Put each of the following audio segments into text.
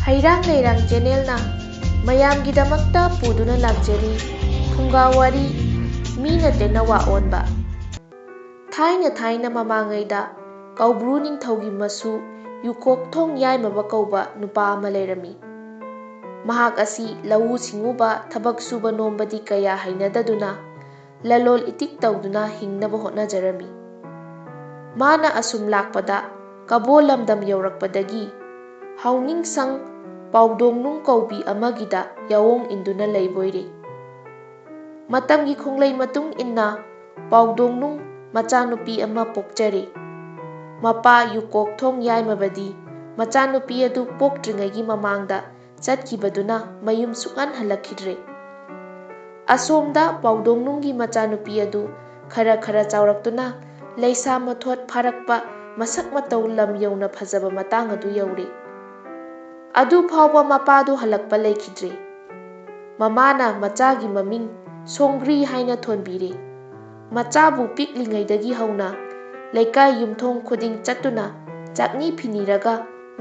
ꯍꯩꯔꯥꯡ ꯂꯩꯔꯥꯡ ꯆꯦꯅꯦꯜꯅ ꯃꯌꯥꯝꯒꯤꯗꯃꯛꯇ ꯄꯨꯗꯨꯅ ꯂꯥꯛꯆꯔꯤ ꯐꯨꯡꯒꯥ ꯋꯥꯔꯤ ꯃꯤꯅ ꯇꯦꯟꯅ ꯋꯥ ꯑꯣꯟꯕ꯫ ꯊꯥꯏꯅ ꯊꯥꯏꯅ ꯃꯃꯥꯡꯉꯩꯗ ꯀꯧꯕ꯭ꯔꯨ ꯅꯤꯡꯊꯧꯒꯤ ꯃꯁꯨ ꯌꯨꯀꯣꯛꯊꯣꯡ ꯌꯥꯏꯃꯕ ꯀꯧꯕ ꯅꯨꯄꯥ ꯑꯃ ꯂꯩꯔꯝꯃꯤ꯫ ꯃꯍꯥꯛ ꯑꯁꯤ ꯂꯧꯎ ꯁꯤꯡꯎꯕ ꯊꯕꯛ ꯁꯨꯕ ꯅꯣꯝꯕꯗꯤ ꯀꯌꯥ ꯍꯩꯅꯗꯗꯨꯅ ꯂꯂꯣꯜ ꯏꯇꯤꯛ ꯇꯧꯗꯨꯅ ꯍꯤꯡꯅꯕ ꯍꯣꯠꯅꯖꯔꯝꯃꯤ꯫ ꯃꯥꯅ ꯑꯁꯨꯝ ꯂꯥꯛꯄꯗ ꯀꯕꯣ ꯂꯝꯗꯝ ꯌꯧꯔꯛꯄꯗꯒꯤ ꯍꯥꯎꯅꯤꯡꯁꯪ ꯄꯥꯎꯗꯣꯡꯅꯨꯡ ꯀꯧꯕꯤ ꯑꯃꯒꯤꯗ ꯌꯥꯑꯣꯡ ꯏꯟꯗꯨꯅ ꯂꯩꯕꯣꯏꯔꯦ꯫ ꯃꯇꯝꯒꯤ ꯈꯣꯡꯂꯩ ꯃꯇꯨꯡ ꯏꯟꯅ ꯄꯥꯎꯗꯣꯡꯅꯨꯡ ꯃꯆꯥꯅꯨꯄꯤ ꯑꯃ ꯄꯣꯛꯆꯔꯦ꯫ ꯃꯄꯥ ꯌꯨꯀꯣꯛꯊꯣꯡ ꯌꯥꯏꯃꯕꯗꯤ ꯃꯆꯥꯅꯨꯄꯤ ꯑꯗꯨ ꯄꯣꯛꯇ꯭ꯔꯤꯉꯩꯒꯤ ꯃꯃꯥꯡꯗ ꯆꯠꯈꯤꯕꯗꯨꯅ ꯃꯌꯨꯝ ꯁꯨꯛꯍꯟ ꯍꯜꯂꯛꯈꯤꯗ꯭ꯔꯦ꯫ ꯑꯁꯣꯝꯗ ꯄꯥꯎꯗꯣꯡꯅꯨꯡꯒꯤ ꯃꯆꯥꯅꯨꯄꯤ ꯑꯗꯨ ꯈꯔ ꯈꯔ ꯆꯥꯎꯔꯛꯇꯨꯅ ꯂꯩꯁꯥ ꯃꯊꯣꯠ ꯐꯥꯔꯛꯄ ꯃꯁꯛ ꯃꯇꯧ ꯂꯝ ꯌꯧꯅ ꯐꯖꯕ ꯃꯇꯥꯡ ꯑꯗꯨ ꯌꯧꯔꯦ꯫ ꯑꯗꯨ ꯐꯥꯎꯕ ꯃꯄꯥꯗꯨ ꯍꯜꯂꯛꯄ ꯂꯩꯈꯤꯗ꯭ꯔꯦ꯫ ꯃꯃꯥꯅ ꯃꯆꯥꯒꯤ ꯃꯃꯤꯡ ꯁꯣꯡꯒ꯭ꯔꯤ ꯍꯥꯏꯅ ꯊꯣꯟꯕꯤꯔꯦ꯫ ꯃꯆꯥꯕꯨ ꯄꯤꯛꯂꯤꯉꯩꯗꯒꯤ ꯍꯧꯅ ꯂꯩꯀꯥꯏ ꯌꯨꯝꯊꯣꯡ ꯈꯨꯗꯤꯡ ꯆꯠꯇꯨꯅ ꯆꯥꯛꯅꯤ ꯐꯤꯅꯤꯔꯒ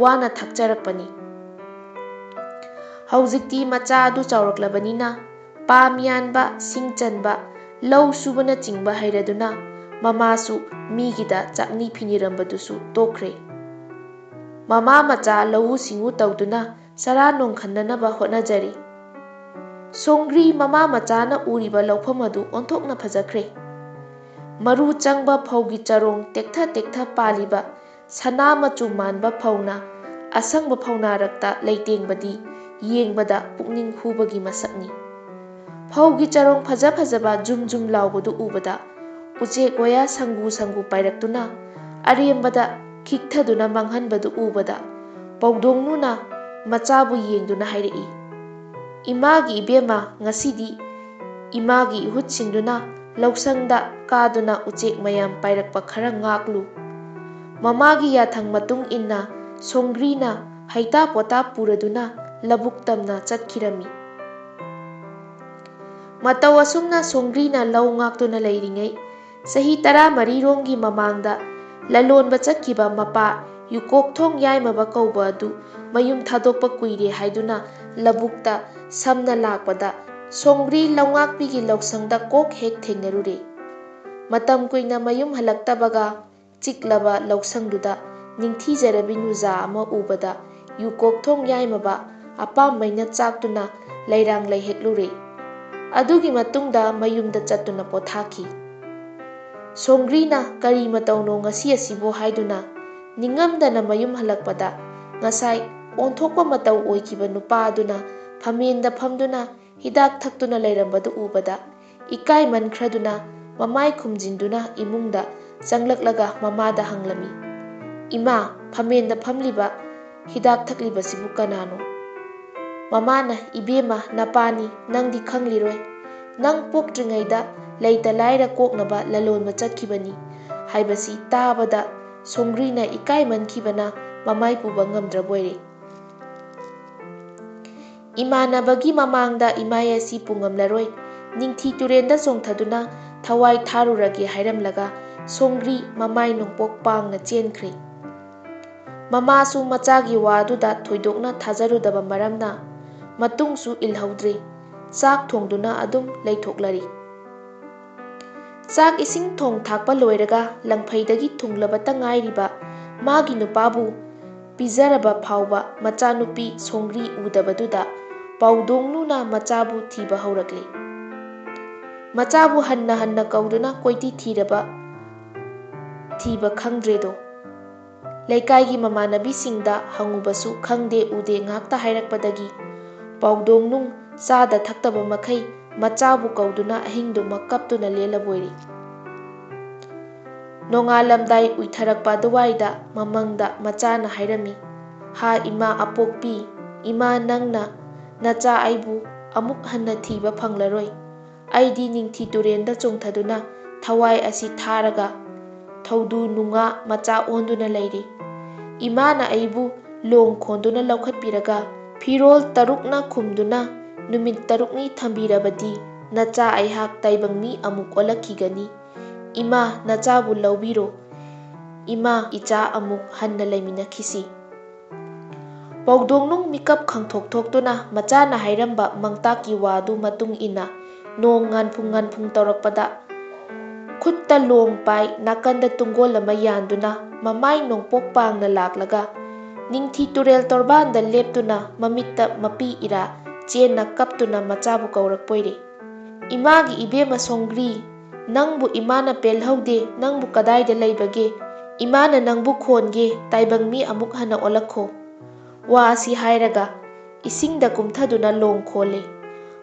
ꯋꯥꯅ ꯊꯥꯛꯆꯔꯛꯄꯅꯤ꯫ ꯍꯧꯖꯤꯛꯇꯤ ꯃꯆꯥ ꯑꯗꯨ ꯆꯥꯎꯔꯛꯂꯕꯅꯤꯅ ꯄꯥꯝ ꯌꯥꯟꯕ, ꯁꯤꯡ ꯆꯟꯕ, ꯂꯧ ꯁꯨꯕꯅꯆꯤꯡꯕ ꯍꯩꯔꯗꯨꯅ ꯃꯃꯥꯁꯨ ꯃꯤꯒꯤꯗ ꯆꯥꯛꯅꯤ ꯐꯤꯅꯤꯔꯝꯕꯗꯨꯁꯨ ꯇꯣꯛꯈ꯭ꯔꯦ꯫ ꯃꯃꯥ ꯃꯆꯥ ꯂꯧꯎ ꯁꯤꯡꯎ ꯇꯧꯗꯨꯅ ꯆꯔꯥ ꯅꯣꯡꯈꯟꯅꯅꯕ ꯍꯣꯠꯅꯖꯔꯤ꯫ ꯁꯣꯡꯒ꯭ꯔꯤ ꯃꯃꯥ ꯃꯆꯥꯅ ꯎꯔꯤꯕ ꯂꯧꯐꯝ ꯑꯗꯨ ꯑꯣꯟꯊꯣꯛꯅ ꯐꯖꯈ꯭ꯔꯦ꯫ ꯃꯔꯨ ꯆꯪꯕ ꯐꯧꯒꯤ ꯆꯔꯣꯡ ꯇꯦꯛꯊ ꯇꯦꯛꯊ ꯄꯥꯜꯂꯤꯕ ꯁꯅꯥ ꯃꯆꯨ ꯃꯥꯟꯕ ꯐꯧꯅ ꯑꯁꯪꯕ ꯐꯧꯅꯥꯔꯛꯇ ꯂꯩꯇꯦꯡꯕꯗꯤ ꯌꯦꯡꯕꯗ ꯄꯨꯛꯅꯤꯡ ꯍꯨꯕꯒꯤ ꯃꯁꯛꯅꯤ꯫ ꯐꯧꯒꯤ ꯆꯔꯣꯡ ꯐꯖ ꯐꯖꯕ ꯖꯨꯝ ꯖꯨꯝ ꯂꯥꯎꯕꯗꯨ ꯎꯕꯗ ꯎꯆꯦꯛ ꯋꯥꯌꯥ ꯁꯪꯒꯨ ꯁꯪꯒꯨ ꯄꯥꯏꯔꯛꯇꯨꯅ ꯑꯔꯦꯝꯕꯗ ꯈꯤꯛꯊꯗꯨꯅ ꯃꯥꯡꯍꯟꯕꯗꯨ ꯎꯕꯗ ꯄꯥꯎꯗꯣꯡꯅꯨꯅ ꯃꯆꯥꯕꯨ ꯌꯦꯡꯗꯨꯅ ꯍꯥꯏꯔꯛꯏ, "ꯏꯃꯥꯒꯤ ꯏꯕꯦꯝꯃ, ꯉꯁꯤꯗꯤ ꯏꯃꯥꯒꯤ ꯏꯍꯨꯠ ꯁꯤꯡꯗꯨꯅ ꯂꯧꯁꯪꯗ ꯀꯥꯗꯨꯅ ꯎꯆꯦꯛ ꯃꯌꯥꯝ ꯄꯥꯏꯔꯛꯄ ꯈꯔ ꯉꯥꯛꯂꯨ꯫" ꯃꯃꯥꯒꯤ ꯌꯥꯊꯪ ꯃꯇꯨꯡ ꯏꯟꯅ ꯁꯣꯡꯒ꯭ꯔꯤꯅ ꯍꯩꯇꯥ ꯄꯣꯇꯥ ꯄꯨꯔꯗꯨꯅ ꯂꯧꯕꯨꯛ ꯇꯝꯅ ꯆꯠꯈꯤꯔꯝꯃꯤ꯫ ꯃꯇꯧ ꯑꯁꯨꯝꯅ ꯁꯣꯡꯒ꯭ꯔꯤꯅ ꯂꯧ ꯉꯥꯛꯇꯨꯅ ꯂꯩꯔꯤꯉꯩ ꯆꯍꯤ 14ꯔꯣꯝꯒꯤ ꯃꯃꯥꯡꯗ ꯂꯂꯣꯟꯕ ꯆꯠꯈꯤꯕ ꯃꯄꯥ ꯌꯨꯀꯣꯛꯊꯣꯡ ꯌꯥꯏꯃꯕ ꯀꯧꯕ ꯑꯗꯨ ꯃꯌꯨꯝ ꯊꯥꯗꯣꯛꯄ ꯀꯨꯏꯔꯦ ꯍꯥꯏꯗꯨꯅ ꯂꯧꯕꯨꯛꯇ ꯁꯝꯅ ꯂꯥꯛꯄꯗ ꯁꯣꯡꯒ꯭ꯔꯤ ꯂꯧꯉꯥꯛꯄꯤꯒꯤ ꯂꯧꯁꯪꯗ ꯀꯣꯛ ꯍꯦꯛ ꯊꯦꯡꯅꯔꯨꯔꯦ꯫ ꯃꯇꯝ ꯀꯨꯏꯅ ꯃꯌꯨꯝ ꯍꯜꯂꯛꯇꯕꯒ ꯆꯤꯛꯂꯕ ꯂꯧꯁꯪꯗꯨꯗ ꯅꯤꯡꯊꯤꯖꯔꯕꯤ ꯅꯨꯖꯥ ꯑꯃ ꯎꯕꯗ ꯌꯨꯀꯣꯛꯊꯣꯡ ꯌꯥꯏꯃꯕ ꯑꯄꯥꯝꯕꯩꯅ ꯆꯥꯛꯇꯨꯅ ꯂꯩꯔꯥꯡ ꯂꯩꯍꯦꯛꯂꯨꯔꯦ꯫ ꯑꯗꯨꯒꯤ ꯃꯇꯨꯡꯗ ꯃꯌꯨꯝꯗ ꯆꯠꯇꯨꯅ ꯄꯣꯊꯥꯈꯤ꯫ ꯁꯣꯡꯒ꯭ꯔꯤꯅ ꯀꯔꯤ ꯃꯇꯧꯅꯣ ꯉꯁꯤ ꯑꯁꯤꯕꯨ ꯍꯥꯏꯗꯨꯅ ꯅꯤꯡꯉꯝꯗꯅ ꯃꯌꯨꯝ ꯍꯜꯂꯛꯄꯗ ꯉꯁꯥꯏ ꯑꯣꯟꯊꯣꯛꯄ ꯃꯇꯧ ꯑꯣꯏꯈꯤꯕ ꯅꯨꯄꯥ ꯑꯗꯨꯅ ꯐꯝꯃꯦꯟꯗ ꯐꯝꯗꯨꯅ ꯍꯤꯗꯥꯛ ꯊꯛꯇꯨꯅ ꯂꯩꯔꯝꯕꯗꯨ ꯎꯕꯗ ꯏꯀꯥꯏꯃꯟꯈ꯭ꯔꯗꯨꯅ ꯃꯃꯥꯏ ꯈꯨꯝꯖꯤꯟꯗꯨꯅ ꯏꯃꯨꯡꯗ ꯆꯪꯂꯛꯂꯒ ꯃꯃꯥꯗ ꯍꯪꯂꯝꯃꯤ, "ꯏꯃꯥ, ꯐꯝꯃꯦꯟꯗ ꯐꯝꯂꯤꯕ ꯍꯤꯗꯥꯛ ꯊꯛꯂꯤꯕꯁꯤꯕꯨ ꯀꯅꯥꯅꯣ?" ꯃꯃꯥꯅ, "ꯏꯕꯦꯝꯃ, ꯅꯄꯥꯅꯤ, ꯅꯪꯗꯤ ꯈꯪꯂꯤꯔꯣꯏ. ꯅꯪ ꯄꯣꯛꯇ꯭ꯔꯤꯉꯩꯗ ꯂꯩꯇ ꯂꯥꯏꯔ ꯀꯣꯛꯅꯕ ꯂꯂꯣꯟꯕ ꯆꯠꯈꯤꯕꯅꯤ" ꯍꯥꯏꯕꯁꯤ ꯇꯥꯕꯗ ꯁꯣꯡꯒ꯭ꯔꯤꯅ ꯏꯀꯥꯏꯃꯟꯈꯤꯕꯅ ꯃꯃꯥꯏ ꯄꯨꯕ ꯉꯝꯗ꯭ꯔꯕꯣꯏꯔꯦ꯫ ꯏꯃꯥꯟꯅꯕꯒꯤ ꯃꯃꯥꯡꯗ ꯏꯃꯥꯏ ꯑꯁꯤ ꯄꯨꯉꯝꯂꯔꯣꯏ, ꯅꯤꯡꯊꯤ ꯇꯨꯔꯦꯟꯗ ꯆꯣꯡꯊꯗꯨꯅ ꯊꯋꯥꯏ ꯊꯥꯔꯨꯔꯒꯦ ꯍꯥꯏꯔꯝꯂꯒ ꯁꯣꯡꯒ꯭ꯔꯤ ꯃꯃꯥꯏ ꯅꯣꯡꯄꯣꯛ ꯄꯥꯡꯅ ꯆꯦꯟꯈ꯭ꯔꯦ꯫ ꯃꯃꯥꯁꯨ ꯃꯆꯥꯒꯤ ꯋꯥꯗꯨꯗ ꯊꯣꯏꯗꯣꯛꯅ ꯊꯥꯖꯔꯨꯗꯕ ꯃꯔꯝꯅ ꯃꯇꯨꯡꯁꯨ ꯏꯜꯍꯧꯗ꯭ꯔꯦ, ꯆꯥꯛ ꯊꯣꯡꯗꯨꯅ ꯑꯗꯨꯝ ꯂꯩꯊꯣꯛꯂꯔꯤ꯫ ꯆꯥꯛ ꯏꯁꯤꯡ ꯊꯣꯡ ꯊꯥꯛꯄ ꯂꯣꯏꯔꯒ ꯂꯪꯐꯩꯗꯒꯤ ꯊꯨꯡꯂꯕꯇ ꯉꯥꯏꯔꯤꯕ ꯃꯥꯒꯤ ꯅꯨꯄꯥꯕꯨ ꯄꯤꯖꯔꯕ ꯐꯥꯎꯕ ꯃꯆꯥꯅꯨꯄꯤ ꯁꯣꯡꯒ꯭ꯔꯤ ꯎꯗꯕꯗꯨꯗ ꯄꯥꯎꯗꯣꯡꯅꯨꯅ ꯃꯆꯥꯕꯨ ꯊꯤꯕ ꯍꯧꯔꯛꯂꯦ꯫ ꯃꯆꯥꯕꯨ ꯍꯟꯅ ꯍꯟꯅ ꯀꯧꯗꯨꯅ ꯀꯣꯏꯊꯤ ꯊꯤꯕ ꯈꯪꯗ꯭ꯔꯦꯗꯣ꯫ ꯂꯩꯀꯥꯏꯒꯤ ꯃꯃꯥꯟꯅꯕꯤꯁꯤꯡꯗ ꯍꯪꯉꯨꯕꯁꯨ ꯈꯪꯗꯦ ꯎꯗꯦ ꯉꯥꯛꯇ ꯍꯥꯏꯔꯛꯄꯗꯒꯤ ꯄꯥꯎꯗꯣꯡꯅꯨꯡ ꯆꯥꯗ ꯊꯛꯇꯕ ꯃꯈꯩ ꯃꯆꯥꯕꯨ ꯀꯧꯗꯨꯅ ꯑꯍꯤꯡꯗꯨꯃꯛ ꯀꯞꯇꯨꯅ ꯂꯦꯜꯂꯕꯣꯏꯔꯦ꯫ ꯅꯣꯡꯉꯥꯜꯂꯝꯗꯥꯏ ꯎꯏꯊꯔꯛꯄ ꯑꯗꯨꯋꯥꯏꯗ ꯃꯃꯪꯗ ꯃꯆꯥꯅ ꯍꯥꯏꯔꯝꯃꯤ, "ꯍꯥ ꯏꯃꯥ ꯑꯄꯣꯛꯄꯤ, ꯏꯃꯥ, ꯅꯪꯅ ꯅꯆꯥ ꯑꯩꯕꯨ ꯑꯃꯨꯛ ꯍꯟꯅ ꯊꯤꯕ ꯐꯪꯂꯔꯣꯏ꯫ ꯑꯩꯗꯤ ꯅꯤꯡꯊꯤ ꯇꯨꯔꯦꯟꯗ ꯆꯣꯡꯊꯗꯨꯅ ꯊꯋꯥꯏ ꯑꯁꯤ ꯊꯥꯔꯒ ꯊꯧꯗꯨ ꯅꯨꯡꯉꯥ ꯃꯆꯥ ꯑꯣꯟꯗꯨꯅ ꯂꯩꯔꯤ꯫ ꯏꯃꯥꯅ ꯑꯩꯕꯨ ꯂꯣꯡ ꯈꯣꯟꯗꯨꯅ ꯂꯧꯈꯠꯄꯤꯔꯒ ꯐꯤꯔꯣꯜ 6ꯅ ꯈꯨꯝꯗꯨꯅ ꯅꯨꯃꯤꯠ 6ꯅꯤ ꯊꯝꯕꯤꯔꯕꯗꯤ ꯅꯆꯥ ꯑꯩꯍꯥꯛ ꯇꯥꯏꯕꯪ ꯃꯤ ꯑꯃꯨꯛ ꯑꯣꯜꯂꯛꯈꯤꯒꯅꯤ꯫ ꯏꯃꯥ, ꯅꯆꯥꯕꯨ ꯂꯧꯕꯤꯔꯣ, ꯏꯃꯥ ꯏꯆꯥ ꯑꯃꯨꯛ ꯍꯟꯅ ꯂꯩꯃꯤꯟꯅꯈꯤꯁꯤ"꯫ ꯄꯥꯎꯗꯣꯡꯅꯨꯡ ꯃꯤꯀꯞ ꯈꯪꯊꯣꯛꯊꯣꯛꯇꯨꯅ ꯃꯆꯥꯅ ꯍꯥꯏꯔꯝꯕ ꯃꯪꯇꯥꯛꯀꯤ ꯋꯥꯗꯨ ꯃꯇꯨꯡ ꯏꯟꯅ ꯅꯣꯡ ꯉꯥꯟꯐꯨꯡ ꯇꯧꯔꯛꯄꯗ ꯈꯨꯠꯇ ꯂꯣꯡ ꯄꯥꯏ ꯅꯥꯀꯟꯗ ꯇꯨꯡꯒꯣꯜ ꯑꯃ ꯌꯥꯟꯗꯨꯅ ꯃꯃꯥꯏ ꯅꯣꯡꯄꯣꯛ ꯄꯥꯡꯅ ꯂꯥꯛꯂꯒ ꯅꯤꯡꯊꯤ ꯇꯨꯔꯦꯜ ꯇꯣꯔꯕꯥꯟꯗ ꯂꯦꯞꯇꯨꯅ ꯃꯃꯤꯠꯇ ꯃꯄꯤ ꯏꯔꯥ ꯆꯦꯟꯅ ꯀꯞꯇꯨꯅ ꯃꯆꯥꯕꯨ ꯀꯧꯔꯛꯄꯣꯏꯔꯦ꯫ ꯏꯃꯥꯒꯤ ꯏꯕꯦꯝꯃ ꯁꯣꯡꯒ꯭ꯔꯤ, ꯅꯪꯕꯨ ꯏꯃꯥꯅ ꯄꯦꯜꯍꯧꯗꯦ, ꯅꯪꯕꯨ ꯀꯗꯥꯏꯗ ꯂꯩꯕꯒꯦ? ꯏꯃꯥꯅ ꯅꯪꯕꯨ ꯈꯣꯟꯒꯦ, ꯇꯥꯏꯕꯪ ꯃꯤ ꯑꯃꯨꯛ ꯍꯟꯅ ꯑꯣꯜꯂꯛꯈꯣ꯫ ꯋꯥ ꯑꯁꯤ ꯍꯥꯏꯔꯒ ꯏꯁꯤꯡꯗ ꯀꯨꯝꯊꯗꯨꯅ ꯂꯣꯡ ꯈꯣꯜꯂꯦ꯫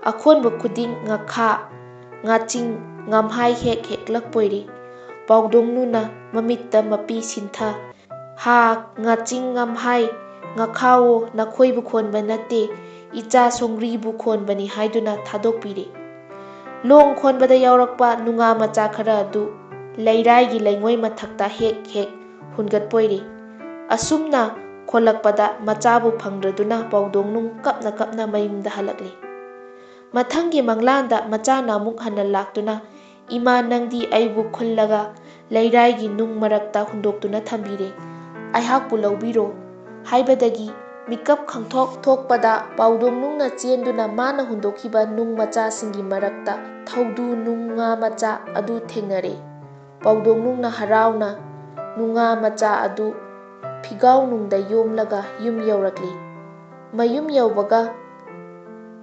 ꯑꯈꯣꯟꯕ ꯈꯨꯗꯤꯡ ꯉꯥꯈꯥ, ꯉꯥꯆꯤꯡ, ꯉꯝꯍꯥꯏ ꯍꯦꯛ ꯍꯦꯛꯂꯛꯄꯣꯏꯔꯦ꯫ ꯄꯥꯎꯗꯣꯡꯅꯨꯅ ꯃꯃꯤꯠꯇ ꯃꯄꯤ ꯁꯤꯟꯊ, ꯍꯥ ꯉꯥꯆꯤꯡ ꯉꯝꯍꯥꯏ ꯉꯥꯈꯥꯋꯣ, ꯅꯈꯣꯏꯕꯨ ꯈꯣꯟꯕ ꯅꯠꯇꯦ, ꯏꯆꯥ ꯁꯣꯡꯒ꯭ꯔꯤꯕꯨ ꯈꯣꯟꯕꯅꯤ ꯍꯥꯏꯗꯨꯅ ꯊꯥꯗꯣꯛꯄꯤꯔꯦ꯫ ꯂꯣꯡ ꯈꯣꯟꯕꯗ ꯌꯥꯎꯔꯛꯄ ꯅꯨꯡꯉꯥ ꯃꯆꯥ ꯈꯔ ꯑꯗꯨ ꯂꯩꯔꯥꯏꯒꯤ ꯂꯩꯉꯣꯏ ꯃꯊꯛꯇ ꯍꯦꯛ ꯍꯦꯛ ꯍꯨꯟꯒꯠꯄꯣꯏꯔꯦ꯫ ꯑꯁꯨꯝꯅ ꯈꯣꯜꯂꯛꯄꯗ ꯃꯆꯥꯕꯨ ꯐꯪꯗ꯭ꯔꯗꯨꯅ ꯄꯥꯎꯗꯣꯡꯅꯨꯡ ꯀꯞꯅ ꯀꯞꯅ ꯃꯌꯨꯝꯗ ꯍꯜꯂꯛꯂꯦ꯫ ꯃꯊꯪꯒꯤ ꯃꯪꯂꯥꯟꯗ ꯃꯆꯥꯅ ꯑꯃꯨꯛ ꯍꯟꯅ ꯂꯥꯛꯇꯨꯅ ꯏꯃꯥ ꯅꯪꯗꯤ ꯑꯩꯕꯨ ꯈꯨꯜꯂꯒ ꯂꯩꯔꯥꯏꯒꯤ ꯅꯨꯡ ꯃꯔꯛꯇ ꯍꯨꯟꯗꯣꯛꯇꯨꯅ ꯊꯝꯕꯤꯔꯦ, ꯑꯩꯍꯥꯛꯄꯨ ꯂꯧꯕꯤꯔꯣ ꯍꯥꯏꯕꯗꯒꯤ ꯃꯤꯀꯞ ꯈꯪꯊꯣꯛꯄꯗ ꯄꯥꯎꯗꯣꯡꯅꯨꯡꯅ ꯆꯦꯟꯗꯨꯅ ꯃꯥꯅ ꯍꯨꯟꯗꯣꯛꯈꯤꯕ ꯅꯨꯡ ꯃꯆꯥꯁꯤꯡꯒꯤ ꯃꯔꯛꯇ ꯊꯧꯗꯨ ꯅꯨꯡꯉꯥ ꯃꯆꯥ ꯑꯗꯨ ꯊꯦꯡꯅꯔꯦ꯫ ꯄꯥꯎꯗꯣꯡꯅꯨꯡꯅ ꯍꯔꯥꯎꯅ ꯅꯨꯡꯉꯥ ꯃꯆꯥ ꯑꯗꯨ ꯐꯤꯒꯥꯎꯅꯨꯡꯗ ꯌꯣꯝꯂꯒ ꯌꯨꯝ ꯌꯧꯔꯛꯂꯦ꯫ ꯃꯌꯨꯝ ꯌꯧꯕꯒ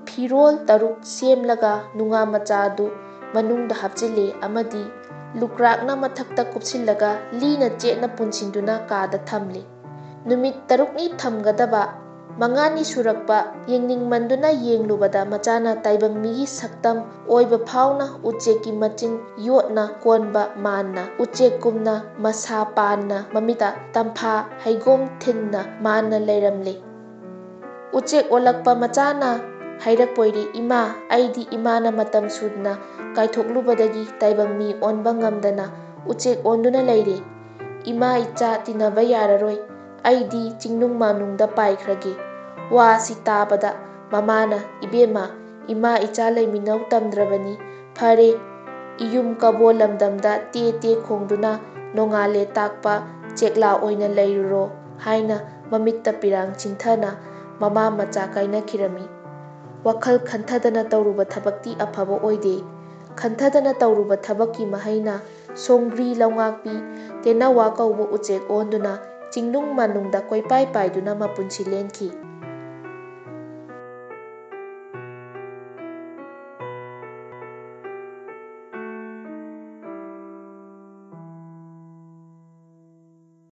ꯐꯤꯔꯣꯜ 6 ꯁꯦꯝꯂꯒ ꯅꯨꯡꯉꯥ ꯃꯆꯥ ꯑꯗꯨ ꯃꯅꯨꯡꯗ ꯍꯥꯞꯆꯤꯜꯂꯦ ꯑꯃꯗꯤ ꯂꯨꯀ꯭ꯔꯥꯛꯅ ꯃꯊꯛꯇ ꯀꯨꯞꯁꯤꯜꯂꯒ ꯂꯤꯅ ꯆꯦꯠꯅ ꯄꯨꯟꯁꯤꯟꯗꯨꯅ ꯀꯥꯗ ꯊꯝꯂꯦ꯫ ꯅꯨꯃꯤꯠ 6ꯅꯤ ꯊꯝꯒꯗꯕ 5ꯅꯤ ꯁꯨꯔꯛꯄ ꯌꯦꯡꯅꯤꯡꯃꯟꯗꯨꯅ ꯌꯦꯡꯂꯨꯕꯗ ꯃꯆꯥꯅ ꯇꯥꯏꯕꯪ ꯃꯤꯒꯤ ꯁꯛꯇꯝ ꯑꯣꯏꯕ ꯐꯥꯎꯅ ꯎꯆꯦꯛꯀꯤ ꯃꯆꯤꯟ ꯌꯣꯠꯅ ꯀꯣꯟꯕ ꯃꯥꯟꯅ, ꯎꯆꯦꯛꯀꯨꯝꯅ ꯃꯁꯥ ꯄꯥꯟꯅ, ꯃꯃꯤꯠꯇ ꯇꯝꯐꯥ ꯍꯩꯒꯣꯝ ꯊꯤꯟꯅ ꯃꯥꯟꯅ ꯂꯩꯔꯝꯂꯦ꯫ ꯎꯆꯦꯛ ꯑꯣꯜꯂꯛꯄ ꯃꯆꯥꯅ ꯍꯥꯏꯔꯛꯄꯣꯏꯔꯦ, ꯏꯃꯥ, ꯑꯩꯗꯤ ꯏꯃꯥꯅ ꯃꯇꯝ ꯁꯨꯅ ꯀꯥꯏꯊꯣꯛꯂꯨꯕꯗꯒꯤ ꯇꯥꯏꯕꯪ ꯃꯤ ꯑꯣꯟꯕ ꯉꯝꯗꯅ ꯎꯆꯦꯛ ꯑꯣꯟꯗꯨꯅ ꯂꯩꯔꯦ꯫ ꯏꯃꯥ ꯏꯆꯥ ꯇꯤꯟꯅꯕ ꯌꯥꯔꯔꯣꯏ, ꯑꯩꯗꯤ ꯆꯤꯡꯅꯨꯡ ꯃꯥꯅꯨꯡꯗ ꯄꯥꯏꯈ꯭ꯔꯒꯦ꯫ ꯋꯥ ꯑꯁꯤ ꯇꯥꯕꯗ ꯃꯃꯥꯅ, ꯏꯕꯦꯝꯃ, ꯏꯃꯥ ꯏꯆꯥ ꯂꯩꯃꯤꯟꯅꯧ ꯇꯝꯗ꯭ꯔꯕꯅꯤ, ꯐꯔꯦ, ꯏꯌꯨꯝ ꯀꯕꯣ ꯂꯝꯗꯝꯗ ꯇꯦ ꯇꯦ ꯈꯣꯡꯗꯨꯅ ꯅꯣꯡꯉꯥꯜꯂꯦ ꯇꯥꯛꯄ ꯆꯦꯛꯂꯥ ꯑꯣꯏꯅ ꯂꯩꯔꯨꯔꯣ ꯍꯥꯏꯅ ꯃꯃꯤꯠꯇ ꯄꯤꯔꯥꯡ ꯆꯤꯡꯊꯅ ꯃꯃꯥ ꯃꯆꯥ ꯀꯥꯏꯅꯈꯤꯔꯝꯃꯤ꯫ ꯋꯥꯈꯜ ꯈꯟꯊꯗꯅ ꯇꯧꯔꯨꯕ ꯊꯕꯛꯇꯤ ꯑꯐꯕ ꯑꯣꯏꯗꯦ꯫ ꯈꯟꯊꯗꯅ ꯇꯧꯔꯨꯕ ꯊꯕꯛꯀꯤ ꯃꯍꯩꯅ ꯁꯣꯡꯒ꯭ꯔꯤ ꯂꯧꯉꯥꯛꯄꯤ ꯇꯦꯅꯋꯥ ꯀꯧꯕ ꯎꯆꯦꯛ ꯑꯣꯟꯗꯨꯅ ꯆꯤꯡꯅꯨꯡ ꯃꯥꯅꯨꯡꯗ ꯀꯣꯏꯄꯥꯏ ꯄꯥꯏꯗꯨꯅ ꯃꯄꯨꯟꯁꯤ ꯂꯦꯟꯈꯤ꯫